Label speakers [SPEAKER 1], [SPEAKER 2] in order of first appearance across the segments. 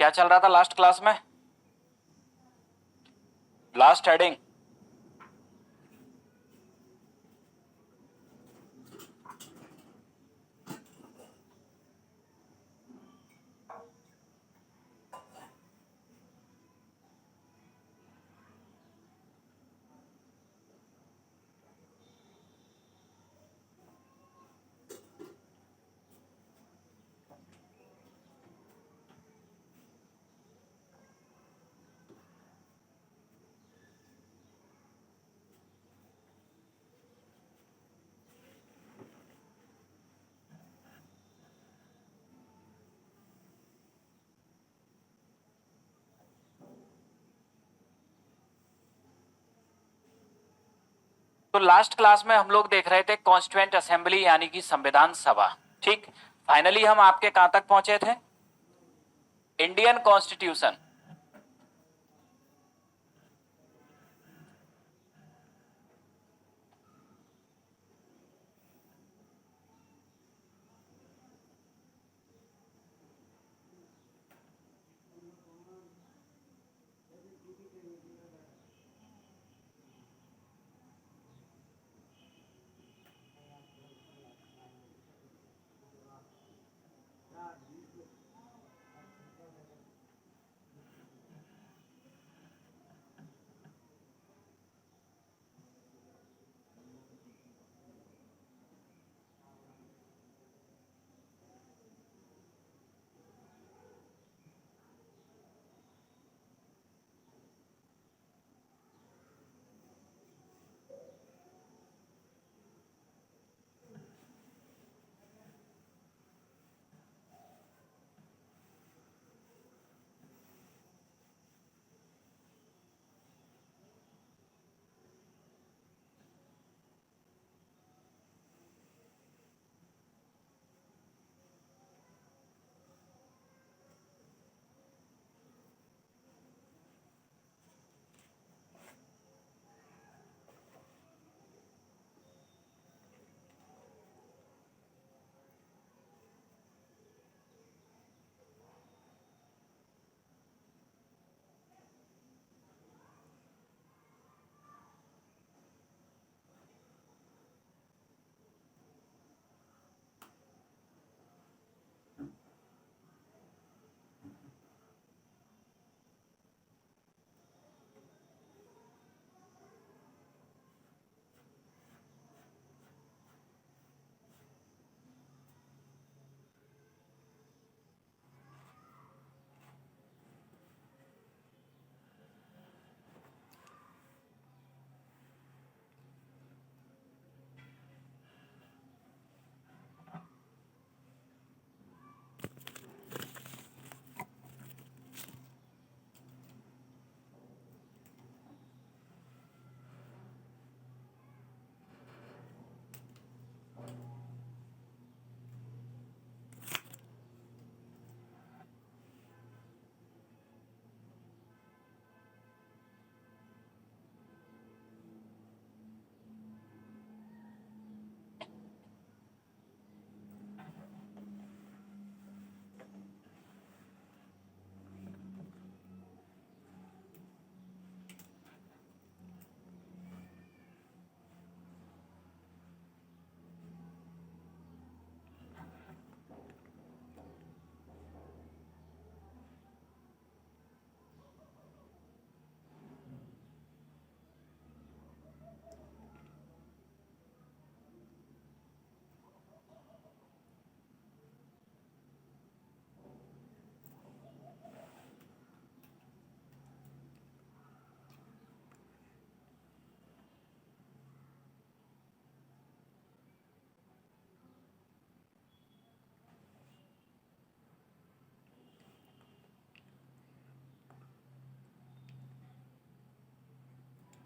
[SPEAKER 1] क्या चल रहा था लास्ट क्लास में? लास्ट हेडिंग तो लास्ट क्लास में हम लोग देख रहे थे कॉन्स्टिट्यूएंट असेंबली यानी कि संविधान सभा। ठीक, फाइनली हम आपके कहां तक पहुंचे थे? Indian constitution.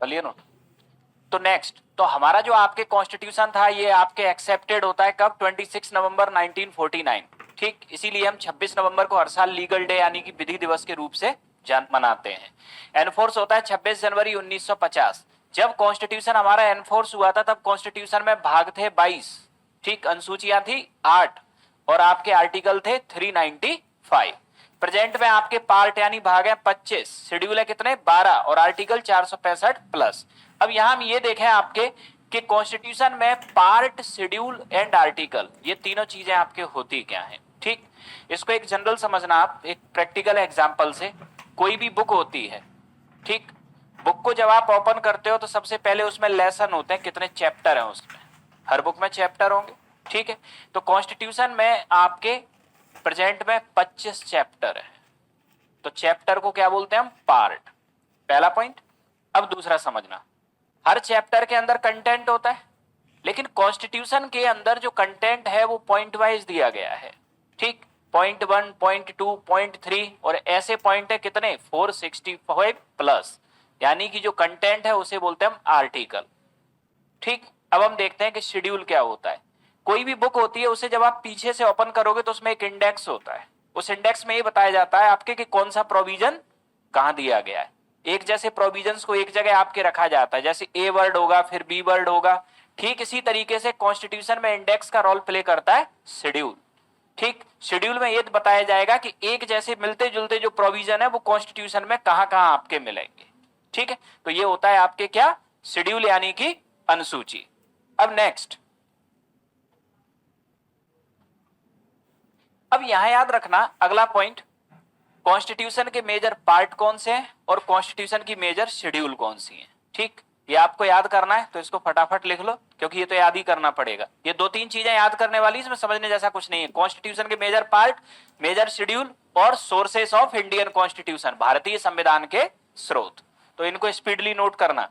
[SPEAKER 1] चलिए नोट। तो नेक्स्ट, तो हमारा जो आपके कॉन्स्टिट्यूशन था ये आपके एक्सेप्टेड होता है कब? 26 नवंबर 1949। ठीक, इसीलिए हम 26 नवंबर को हर साल लीगल डे यानी कि विधि दिवस के रूप से मनाते हैं। एनफोर्स होता है 26 जनवरी 1950। जब कॉन्स्टिट्यूशन हमारा एनफोर्स हुआ था तब कॉन्स्टिट्यूशन में भाग थे 22। ठीक, अनुसूचियां थी 8 और आपके आर्टिकल थे 395। प्रेजेंट में आपके पार्ट यानी भाग है 25, शेड्यूल है कितने 12 और आर्टिकल 465 प्लस। अब यहां हम ये देखें आपके कि कॉन्स्टिट्यूशन में पार्ट, शेड्यूल एंड आर्टिकल ये तीनों चीजें आपके होती क्या हैं। ठीक, इसको एक जनरल समझना आप एक प्रैक्टिकल एग्जांपल से। कोई भी बुक होती है, ठीक, बुक को जब आप ओपन करते हो तो सबसे पहले उसमें लेसन होते हैं, कितने चैप्टर हैं उसमें, हर बुक में चैप्टर होंगे। ठीक है, तो कॉन्स्टिट्यूशन में आपके प्रेजेंट में 25 चैप्टर है, तो चैप्टर को क्या बोलते हैं हम, पार्ट, पहला पॉइंट। अब दूसरा समझना, हर चैप्टर के अंदर कंटेंट होता है, लेकिन कॉन्स्टिट्यूशन के अंदर जो कंटेंट है वो पॉइंट वाइज दिया गया है। ठीक, पॉइंट 1, पॉइंट 2, पॉइंट 3 और ऐसे पॉइंट है कितने 465 प्लस, यानी कि जो कंटेंट है उसे बोलते हैं हम आर्टिकल। ठीक, अब हम देखते हैं कि शेड्यूल क्या होता है। कोई भी बुक होती है उसे जब आप पीछे से ओपन करोगे तो उसमें एक इंडेक्स होता है, उस इंडेक्स में ये बताया जाता है आपके कि कौन सा प्रोविजन कहां दिया गया है। एक जैसे प्रोविजंस को एक जगह आपके रखा जाता है, जैसे ए वर्ड होगा फिर बी वर्ड होगा, ठीक इसी तरीके से कॉन्स्टिट्यूशन में इंडेक्स का रोल प्ले करता है शेड्यूल। ठीक, शेड्यूल में ये बताया जाएगा कि एक जैसे मिलते जुलते जो प्रोविजन है वो कॉन्स्टिट्यूशन में कहां कहां आपके मिलेंगे। ठीक है, तो ये होता है आपके क्या, शेड्यूल यानी कि अनुसूची। अब नेक्स्ट, अब यहां याद रखना अगला पॉइंट, कॉन्स्टिट्यूशन के मेजर पार्ट कौन से हैं और कॉन्स्टिट्यूशन की मेजर शेड्यूल कौन सी हैं। ठीक, ये आपको याद करना है तो इसको फटाफट लिख लो, क्योंकि ये तो याद ही करना पड़ेगा। ये दो तीन चीजें याद करने वाली, इसमें समझने जैसा कुछ नहीं है। कॉन्स्टिट्यूशन के मेजर पार्ट, मेजर शेड्यूल और सोर्सेस ऑफ इंडियन कॉन्स्टिट्यूशन, भारतीय संविधान के स्रोत, तो इनको स्पीडली नोट करना।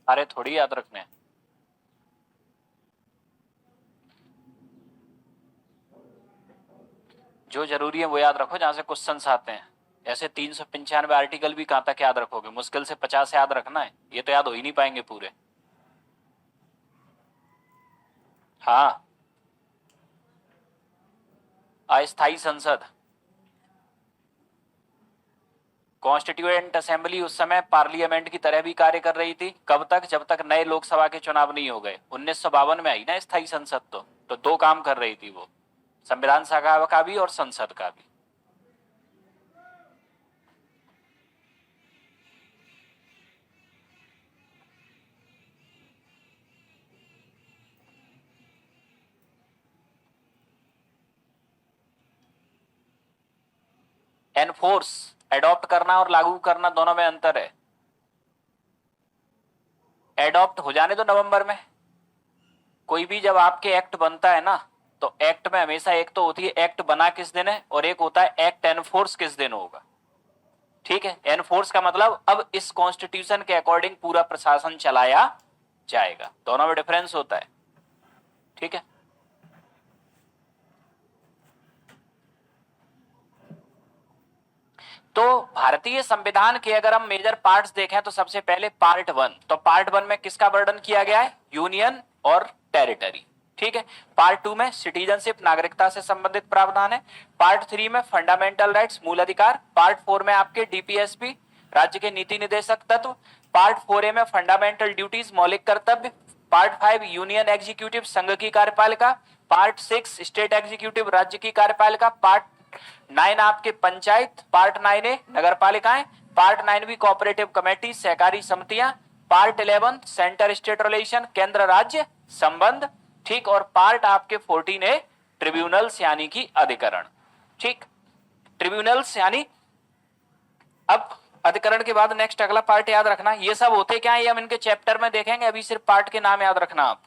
[SPEAKER 1] अरे थोड़ी याद रखने हैं। जो जरूरी है वो याद रखो, जहां से क्वेश्चंस आते हैं। ऐसे 395 आर्टिकल भी कहां तक याद रखोगे, मुश्किल से 50 याद रखना है, ये तो याद हो ही नहीं पाएंगे पूरे। हाँ, अस्थाई संसद, कॉन्स्टिट्यूएंट असेंबली उस समय पार्लियामेंट की तरह भी कार्य कर रही थी। कब तक? जब तक नए लोकसभा के चुनाव नहीं हो गए। 1952 में आई ना स्थायी संसद। तो दो काम कर रही थी वो, संविधान सभा का भी और संसद का भी। एनफोर्स, एडॉप्ट करना और लागू करना दोनों में अंतर है। एडॉप्ट हो जाने दो नवंबर में। कोई भी जब आपके एक्ट बनता है ना, तो एक्ट में हमेशा एक तो होती है एक्ट बना किस दिन है, और एक होता है एक्ट एनफोर्स किस दिन होगा। ठीक है, एनफोर्स का मतलब अब इस कॉन्स्टिट्यूशन के अकॉर्डिंग पूरा प्रशासन चलाया जाएगा, दोनों में डिफरेंस होता है। ठीक है, तो भारतीय संविधान के अगर हम मेजर पार्ट्स देखें तो सबसे पहले पार्ट वन, तो पार्ट वन में किसका वर्णन किया गया है? यूनियन और टेरिटरी। ठीक है, पार्ट टू में सिटीजनशिप, नागरिकता से संबंधित प्रावधान है। पार्ट थ्री में फंडामेंटल राइट्स, मूल अधिकार। पार्ट फोर में आपके डीपीएसपी, राज्य के नीति निदेशक तत्व। पार्ट फोर ए में फंडामेंटल ड्यूटीज, मौलिक कर्तव्य। पार्ट फाइव यूनियन एग्जीक्यूटिव, संघ की कार्यपालिका। पार्ट सिक्स स्टेट एग्जीक्यूटिव, राज्य की कार्यपालिका। पार्ट नाइन आपके पंचायत। पार्ट नाइन ए नगर पालिकाएं। पार्ट नाइन भी कोऑपरेटिव कमेटी, सहकारी समितियां। पार्ट 11 सेंटर स्टेट रिलेशन, केंद्र राज्य संबंध। ठीक, और पार्ट आपके 14 ए ट्रिब्यूनल्स यानी कि अधिकरण। ठीक, ट्रिब्यूनल्स यानी, अब अधिकरण के बाद नेक्स्ट अगला पार्ट याद रखना। ये सब होते क्या है ये हम इनके चैप्टर में देखेंगे, अभी सिर्फ पार्ट के नाम याद रखना आप।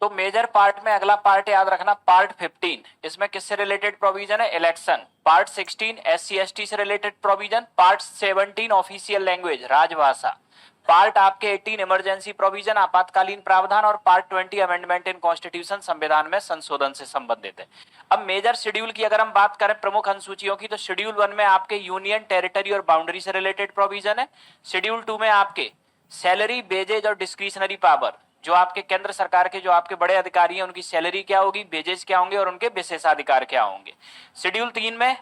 [SPEAKER 1] तो मेजर पार्ट में अगला पार्ट याद रखना, पार्ट 15 इसमें किससे रिलेटेड प्रोविजन है, इलेक्शन। पार्ट 16 SC/ST से related provision. Part 17 official language, राजभाषा। पार्ट आपके 18 इमरजेंसी प्रोविजन, आपातकालीन प्रावधान। और पार्ट 20 अमेंडमेंट इन कॉन्स्टिट्यूशन, संविधान में संशोधन से संबंधित है। अब मेजर शेड्यूल की अगर हम बात करें, प्रमुख अनुसूचियों की, तो शेड्यूल 1 में आपके यूनियन, टेरिटरी और बाउंड्री से रिलेटेड प्रोविजन है। शेड्यूल 2 में आपके सैलरी, बेजेज और डिस्क्रिशनरी पावर, जो आपके केंद्र सरकार के जो आपके बड़े अधिकारी हैं उनकी सैलरी क्या होगी, बेजेस क्या होंगे और उनके विशेषाधिकार क्या होंगे। शेड्यूल 3 में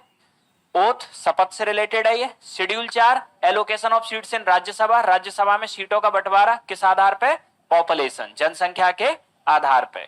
[SPEAKER 1] ओथ, शपथ से रिलेटेड है ये। Schedule 4 allocation of seats in Rajya Sabha, Rajya Sabha में सीटों का बंटवारा किस आधार पे, पॉपुलेशन, जनसंख्या के आधार पे।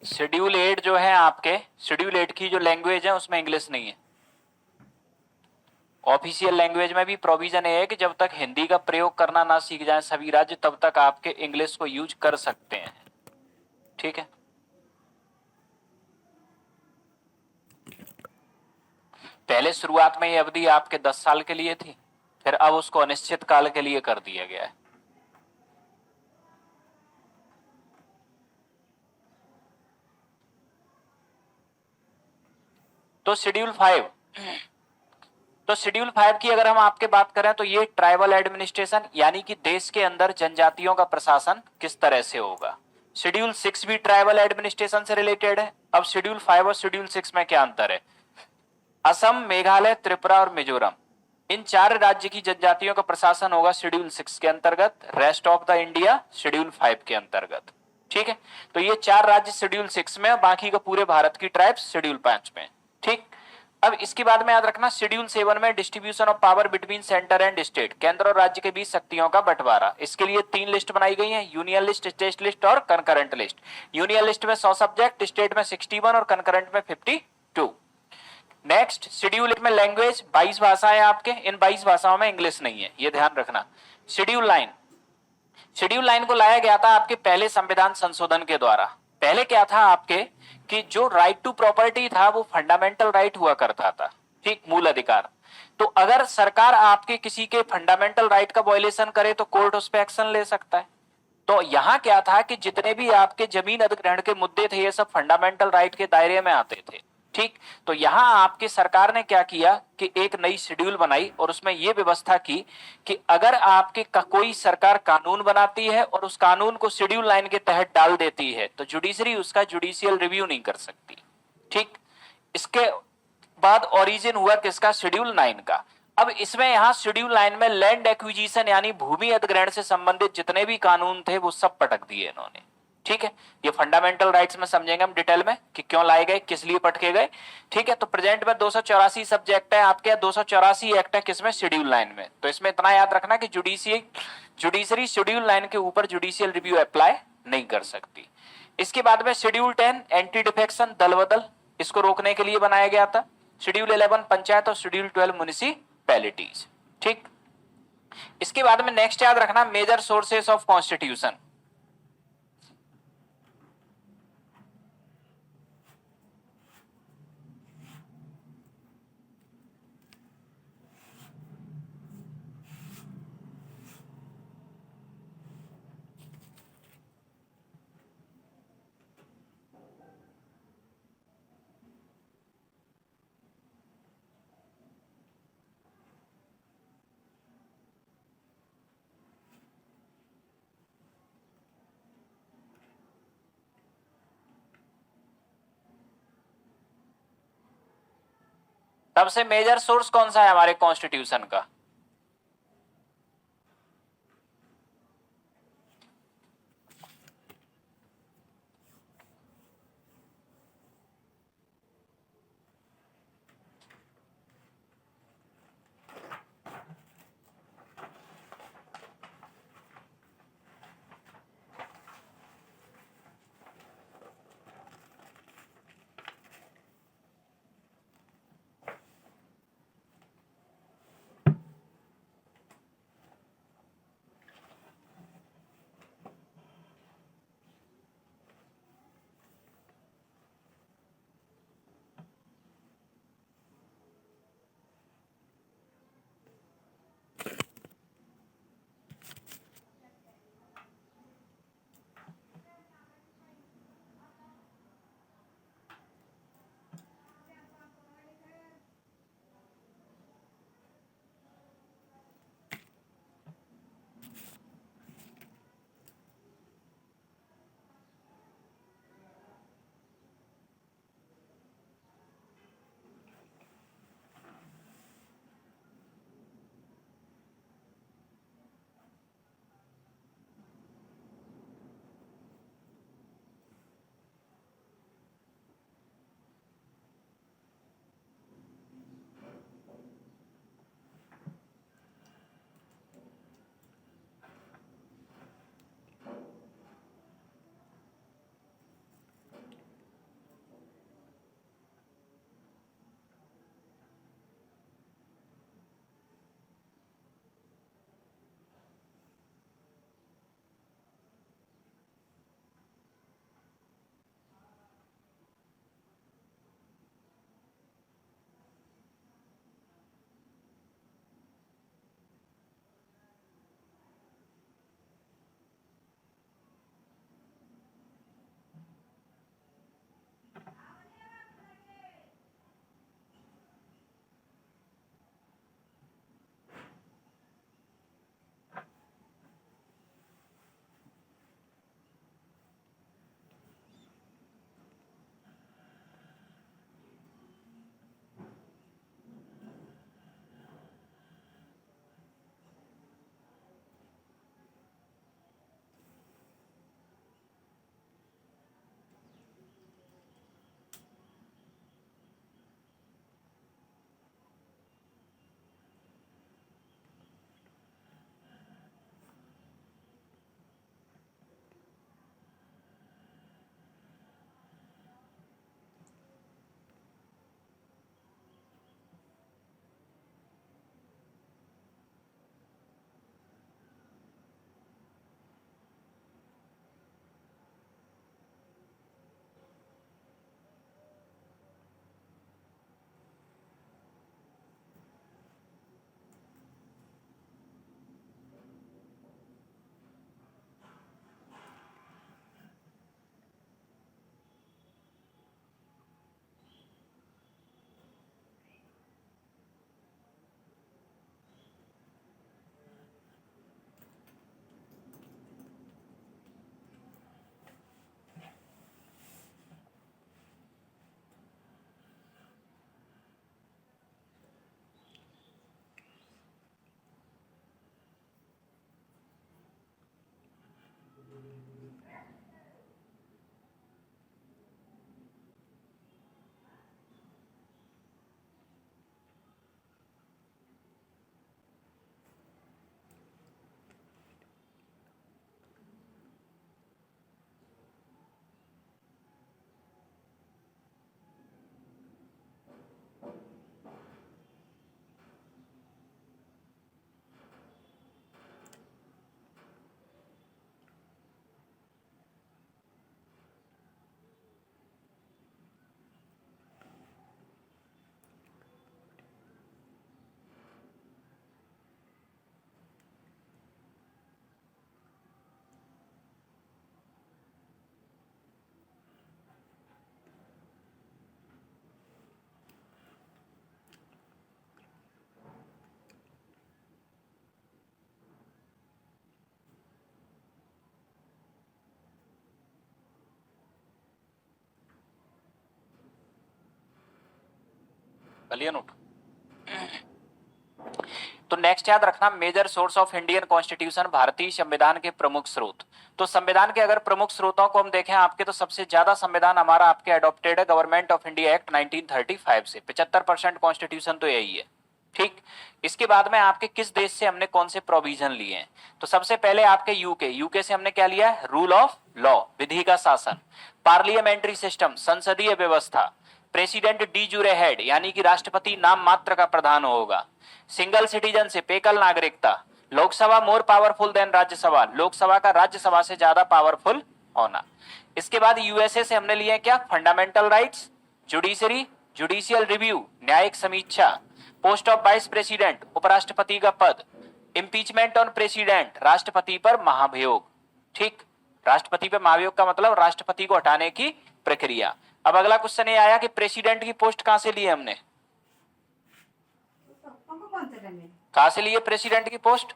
[SPEAKER 1] शेड्यूल 8 जो है आपके, शेड्यूल 8 की जो लैंग्वेज है उसमें इंग्लिश नहीं है। ऑफिशियल लैंग्वेज में भी प्रोविजन है कि जब तक हिंदी का प्रयोग करना ना सीख जाए सभी राज्य, तब तक आपके इंग्लिश को यूज कर सकते हैं। ठीक है, पहले शुरुआत में ये अवधि आपके 10 साल के लिए थी, फिर अब उसको अनिश्चित काल के लिए कर दिया गया है। तो शेड्यूल 5, तो शेड्यूल 5 की अगर हम आपके बात करें तो ये ट्राइबल एडमिनिस्ट्रेशन, यानी कि देश के अंदर जनजातियों का प्रशासन किस तरह से होगा। शेड्यूल 6 भी ट्राइबल एडमिनिस्ट्रेशन से रिलेटेड है। अब शेड्यूल 5 और शेड्यूल 6 में क्या अंतर है। असम, मेघालय, त्रिपुरा और मिजोरम, इन 4 राज्य की जनजातियों का प्रशासन होगा शेड्यूल 6 के अंतर्गत, rest of the India schedule 5 के अंतर्गत। ठीक है, तो ये 4 राज्य शेड्यूल 6 में, बाकी का पूरे भारत की ट्राइब्स शेड्यूल 5 में। ठीक, अब इसके बाद में याद रखना शेड्यूल 7 में distribution of power between centre and state, केंद्र और राज्य के बीच शक्तियों का बंटवारा। इसके लिए 3 लिस्ट बनाई गई है, यूनियन लिस्ट, स्टेट लिस्ट और कंकरेंट लिस्ट। यूनियन लिस्ट में 100 सब्जेक्ट, स्टेट में 61 और कंकरेंट में 52। नेक्स्ट, शेड्यूल 8 में लैंग्वेज 22 भाषाएं आपके, इन 22 भाषाओं में इंग्लिश नहीं है, ये ध्यान रखना। शेड्यूल 9, शेड्यूल 9 को लाया गया था आपके पहले संविधान संशोधन के द्वारा। पहले क्या था आपके कि जो राइट टू प्रॉपर्टी था वो फंडामेंटल राइट हुआ करता था, ठीक, मूल अधिकार। तो अगर सरकार आपके किसी के फंडामेंटल राइट का वायलेशन करे तो कोर्ट उस पर एक्शन ले सकता है। तो यहां क्या था कि जितने भी आपके जमीन अधिग्रहण के मुद्दे थे ये सब फंडामेंटल राइट के दायरे में आते थे। ठीक, तो यहां आपकी सरकार ने क्या किया कि एक नई शेड्यूल बनाई और उसमें यह व्यवस्था की कि अगर आपके कोई सरकार कानून बनाती है और उस कानून को शेड्यूल 9 के तहत डाल देती है तो जुडिशरी उसका जुडिशियल रिव्यू नहीं कर सकती। ठीक, इसके बाद ओरिजिन हुआ किसका, शेड्यूल 9 का। अब इसमें यहां शेड्यूल 9 में लैंड एक्विजिशन यानी भूमि अधिग्रहण से संबंधित जितने भी कानून थे वो सब पटक दिए इन्होंने। ठीक है, ये फंडामेंटल राइट्स में समझेंगे हम डिटेल में कि क्यों लाए गए, किस लिए पटके गए। ठीक है, तो प्रेजेंट में 284 सब्जेक्ट है आपके, 284 एक्ट है किसमें, शेड्यूल 9 में। तो इसमें इतना याद रखना कि जुडिशरी शेड्यूल 9 के ऊपर जुडिशियल रिव्यू अप्लाई नहीं कर सकती। इसके बाद में शेड्यूल 10 एंटी डिफेक्शन, दल बदल, इसको रोकने के लिए बनाया गया था। शेड्यूल 11 पंचायत और शेड्यूल 12 म्युनिसिपैलिटीज। ठीक, इसके बाद में नेक्स्ट याद रखना मेजर सोर्सेस ऑफ कॉन्स्टिट्यूशन। सबसे मेजर सोर्स कौन सा है हमारे कॉन्स्टिट्यूशन का, चलिए नोट। तो नेक्स्ट याद रखना, major source of Indian constitution, भारतीय संविधान के प्रमुख स्रोत। तो संविधान के अगर प्रमुख स्रोतों को हम देखें आपके, तो सबसे ज्यादा संविधान हमारा आपके अडॉप्टेड है गवर्नमेंट ऑफ इंडिया एक्ट 1935 से, 75% कॉन्स्टिट्यूशन तो यही है। ठीक, इसके बाद में आपके किस देश से हमने कौन से प्रोविजन लिए हैं, तो सबसे पहले आपके यूके से हमने क्या लिया है, रूल ऑफ लॉ, विधि का शासन, पार्लियामेंट्री सिस्टम, संसदीय व्यवस्था, प्रेसिडेंट डी जूरे हेड यानी कि राष्ट्रपति नाम मात्र का प्रधान होगा, सिंगल सिटीजनशिप एकल नागरिकता, Lok Sabha more powerful than Rajya Sabha, Lok Sabha का राज्यसभा से ज्यादा पावरफुल होना। इसके बाद यूएसए से हमने लिए क्या, fundamental rights, judiciary, judicial review, न्यायिक समीक्षा, पोस्ट ऑफ वाइस प्रेसिडेंट उपराष्ट्रपति का पद, इंपीचमेंट ऑन प्रेसिडेंट राष्ट्रपति पर महाभियोग। ठीक, राष्ट्रपति पर महाभियोग का मतलब राष्ट्रपति को हटाने की प्रक्रिया। अब अगला क्वेश्चन ये आया कि प्रेसिडेंट की पोस्ट कहां से ली है हमने, कहां से लिए प्रेसिडेंट की पोस्ट,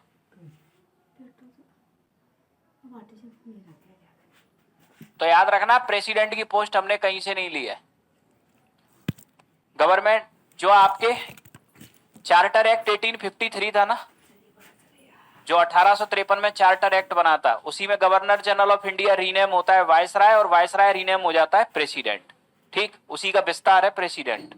[SPEAKER 1] तो याद रखना प्रेसिडेंट की पोस्ट हमने कहीं से नहीं ली है। गवर्नमेंट जो आपके चार्टर एक्ट 1853 था ना, जो 1853 में चार्टर एक्ट बना था, उसी में governor general of India rename होता है वायसराय, और वायसराय रीनेम हो जाता है प्रेसिडेंट। ठीक, उसी का विस्तार है प्रेसिडेंट।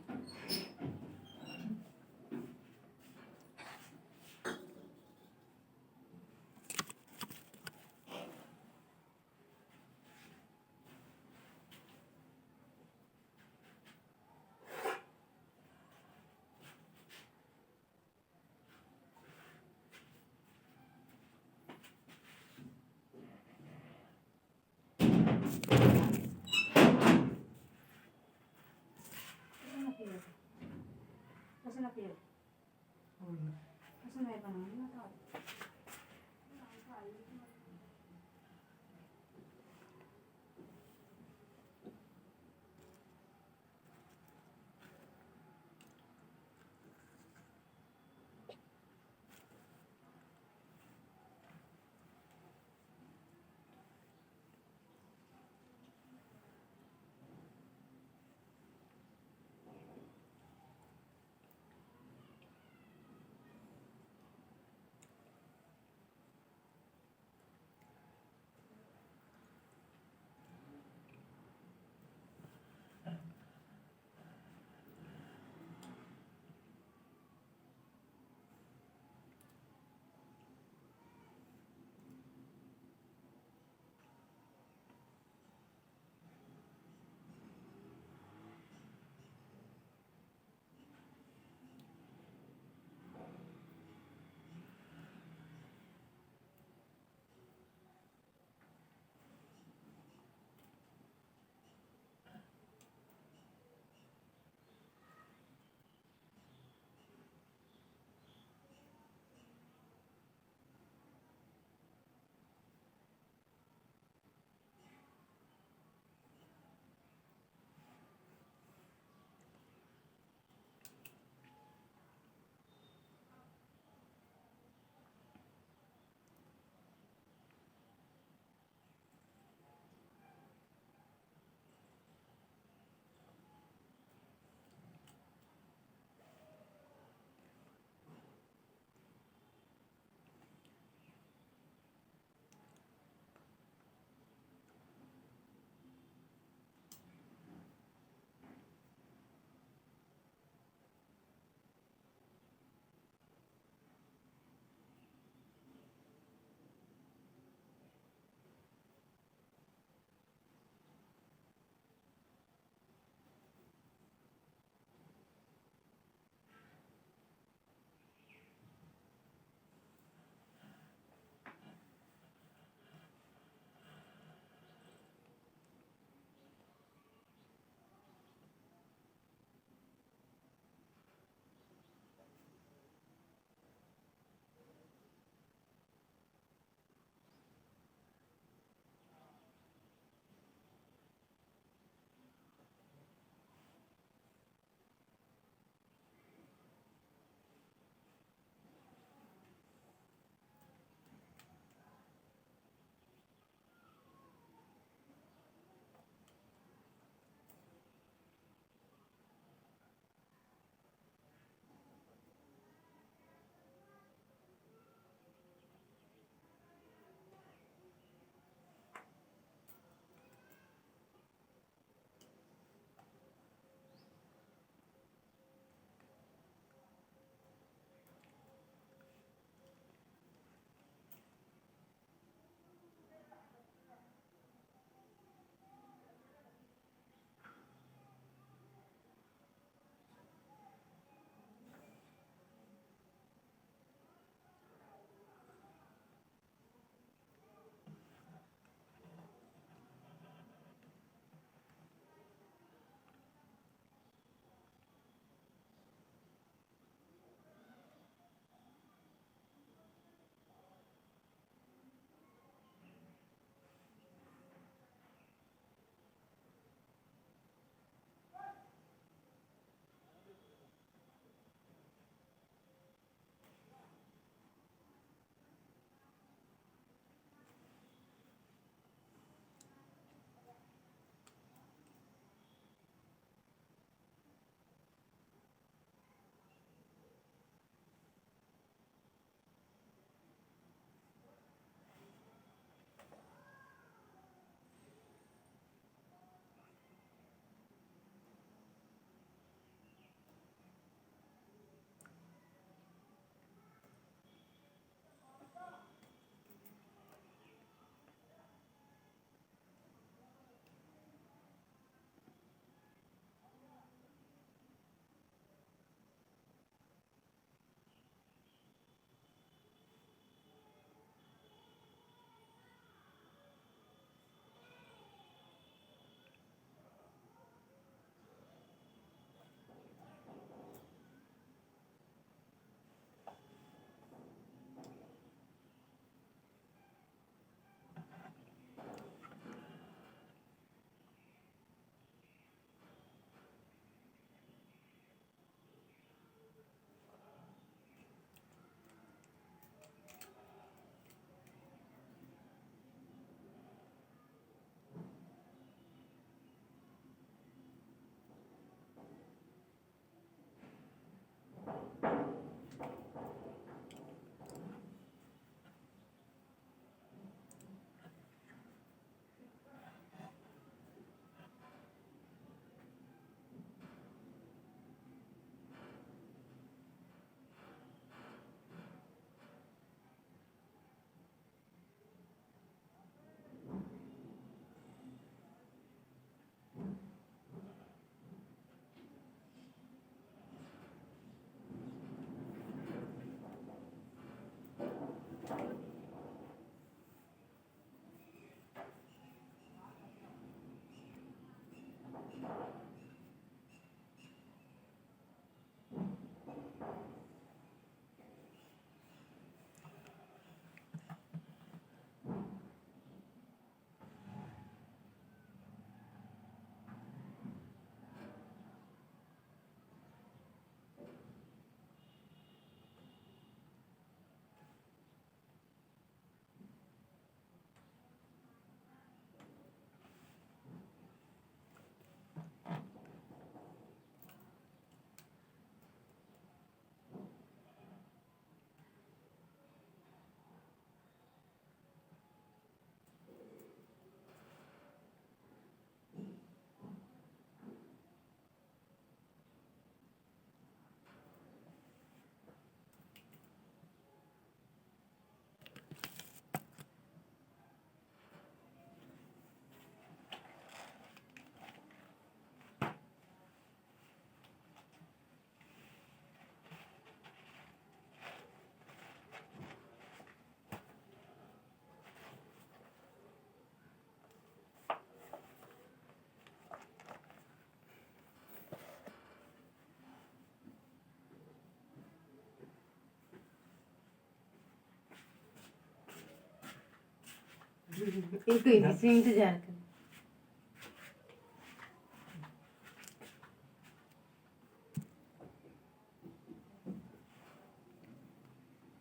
[SPEAKER 2] एक इंतजार कर।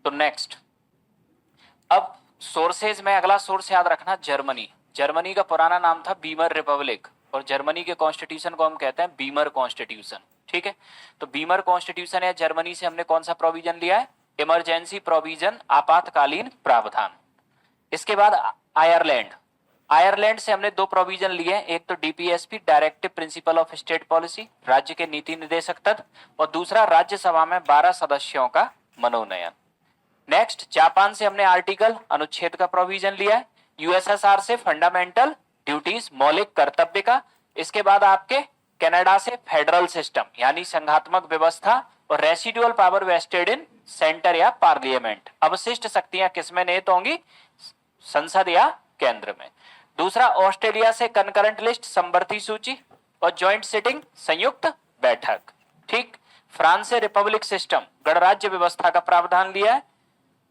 [SPEAKER 1] तो नेक्स्ट, अब सोर्सेज में अगला सोर्स याद रखना जर्मनी। जर्मनी का पुराना नाम था बीमर रिपब्लिक, और जर्मनी के कॉन्स्टिट्यूशन को हम कहते हैं बीमर कॉन्स्टिट्यूशन। ठीक है, तो बीमर कॉन्स्टिट्यूशन या जर्मनी से हमने कौन सा प्रोविजन लिया है? इमरजेंसी प्रोविजन, आपातकालीन प्रावधान। इसके बाद आयरलैंड। आयरलैंड से हमने दो प्रोविजन लिए हैं, एक तो DPSP directive principle of state policy, राज्य के नीति निर्देशक तत्व, और दूसरा राज्यसभा में 12 सदस्यों का मनोनयन। नेक्स्ट, जापान से हमने आर्टिकल अनुच्छेद का प्रोविजन लिया है। यूएसएसआर से फंडामेंटल ड्यूटीज मौलिक कर्तव्य का। इसके बाद आपके कनाडा से फेडरल सिस्टम यानी संघात्मक व्यवस्था, और रेसिडुअल पावर वेस्टेड इन सेंटर या पार्लियामेंट। अवशिष्ट शक्तियां किसमें निहित होंगी? संसद या केंद्र में। दूसरा, ऑस्ट्रेलिया से कनकरेंट लिस्ट समवर्ती सूची और ज्वाइंट सिटिंग संयुक्त बैठक। ठीक, फ्रांस से रिपब्लिक सिस्टम गणराज्य व्यवस्था का प्रावधान लिया है,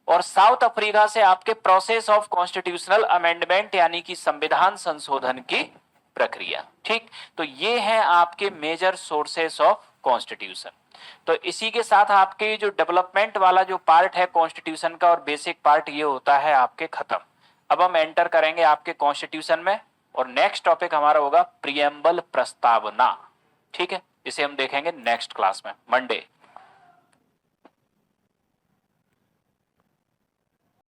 [SPEAKER 1] और साउथ अफ्रीका से आपके प्रोसेस ऑफ कॉन्स्टिट्यूशनल अमेंडमेंट यानी कि संविधान संशोधन की प्रक्रिया। ठीक, तो ये हैं आपके मेजर सोर्सेस ऑफ कॉन्स्टिट्यूशन। तो इसी के साथ आपके जो डेवलपमेंट वाला जो पार्ट है कॉन्स्टिट्यूशन का और बेसिक पार्ट, ये होता है आपके खत्म। अब हम एंटर करेंगे आपके कॉन्स्टिट्यूशन में, और नेक्स्ट टॉपिक हमारा होगा प्रियम्बल प्रस्तावना। ठीक है, इसे हम देखेंगे नेक्स्ट क्लास में, मंडे।